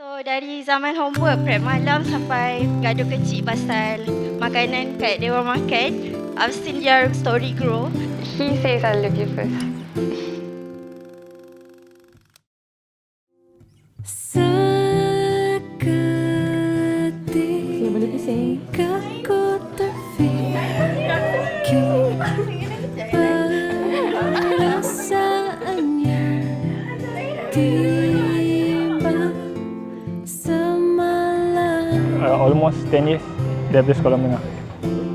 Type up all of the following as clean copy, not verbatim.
So dari zaman homework prep malam sampai gaduh kecil pasal makanan kat Dewan Makan, I've seen their story grow. He says I love you first. Boleh bising. Almost 10 years daripada sekolah menengah.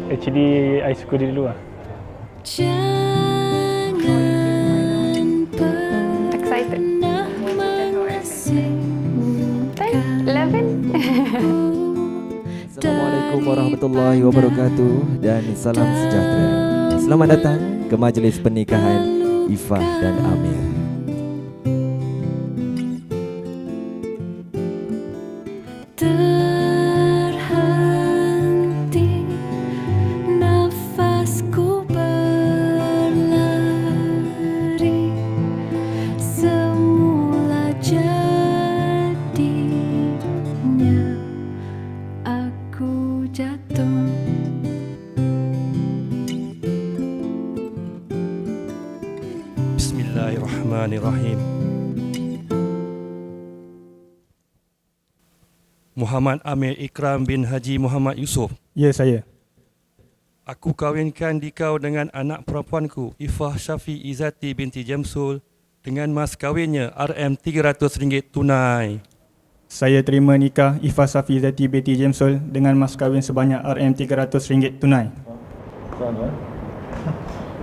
Actually, I suka dia dulu lah. Excited. 10, 11. Assalamualaikum warahmatullahi wabarakatuh dan salam sejahtera. Selamat datang ke majlis pernikahan Ifah dan Amir. Terhenti nafasku berlari, semula jadinya aku jatuh. Bismillahirrahmanirrahim. Muhammad Amir Ikram bin Haji Muhammad Yusof. Ya, saya. Aku kahwinkan dikau dengan anak perempuanku Ifah Syafi Izzati binti Jamsul dengan mas kahwinnya RM300 tunai. Saya terima nikah Ifah Safi Zati binti Jamsul dengan mas kahwin sebanyak RM300 tunai.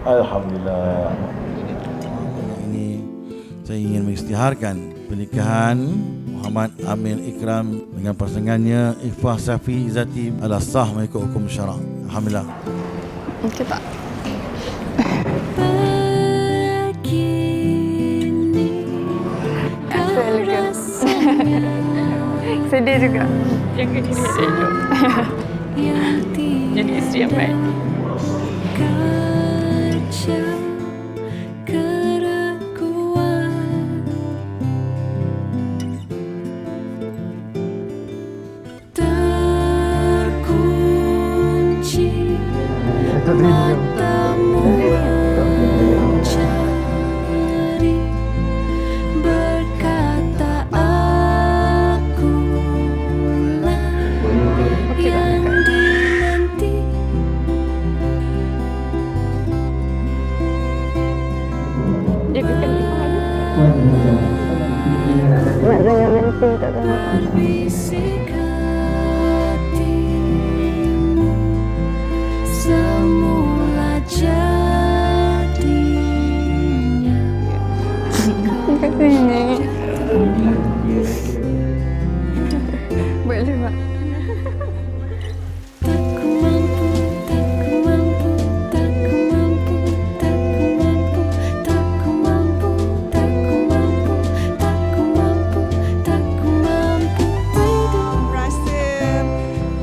Alhamdulillah. Ini saya ingin mengisytiharkan pernikahan Muhammad Amir Ikram dengan pasangannya Ifah Safi Izzati adalah sah mengikut hukum syarak. Alhamdulillah. Okay tak? So elegant. Sedih juga. Jaga diri elok. Jadi isteri yang baik. Matamu mencari, berkata akulah yang dinanti. Jagakan Ifah. Mak jangan menting tak tahu. Berbisik hatimu, semula jadinya. Kat sini. Boleh mak. Tak ku mampu, tak ku mampu, tak ku mampu, tak ku mampu, tak ku mampu, tak ku mampu, tak ku mampu, tak ku mampu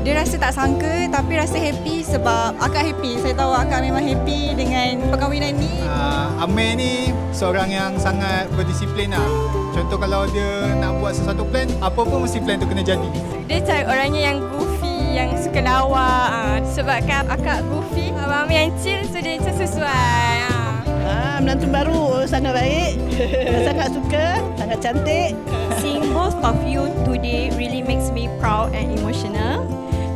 Dia rasa tak sangka tapi rasa happy sebab akak happy. Saya tahu akak memang happy dengan perkahwinan ni. Amir ni seorang yang sangat berdisiplin lah. Contoh kalau dia nak buat sesuatu plan, apa pun mesti plan tu kena jadi. Dia cari orangnya yang goofy, yang suka lawa. Sebabkan akak goofy, abang Amir yang chill, so dia macam sesuai. Menantu baru sangat baik. Sangat suka, sangat cantik. Seeing both of you today really makes me proud and emotional.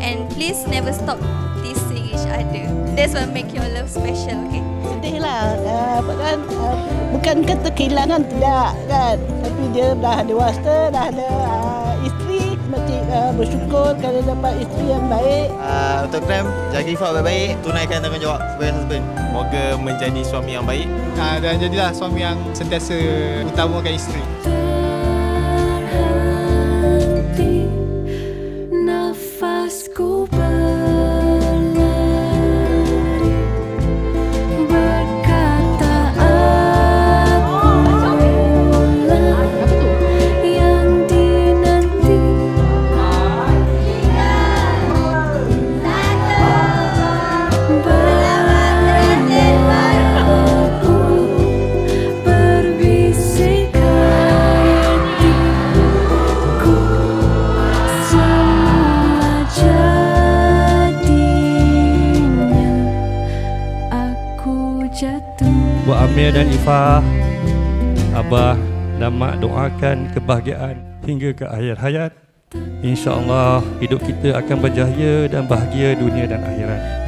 And please never stop teasing each other. That's what make your love special, okay? Sedih lah, kan? Bukan kata kehilangan, tidak kan. Tapi dia dah dewasa, dah ada isteri. Mesti bersyukur kerana dapat isteri yang baik. Untuk Ikram, jaga Ifah baik-baik, tunaikan tanggungjawab sebagai husband. Semoga menjadi suami yang baik. Dan jadilah suami yang sentiasa utamakan isteri. terhenti, nafasku berlari, berkata akulah yang dinanti. Berlaku berbisik jatuh. Buat Amir dan Ifah, Abah dan Mak doakan kebahagiaan hingga ke akhir hayat. InsyaAllah hidup kita akan berjaya dan bahagia dunia dan akhirat.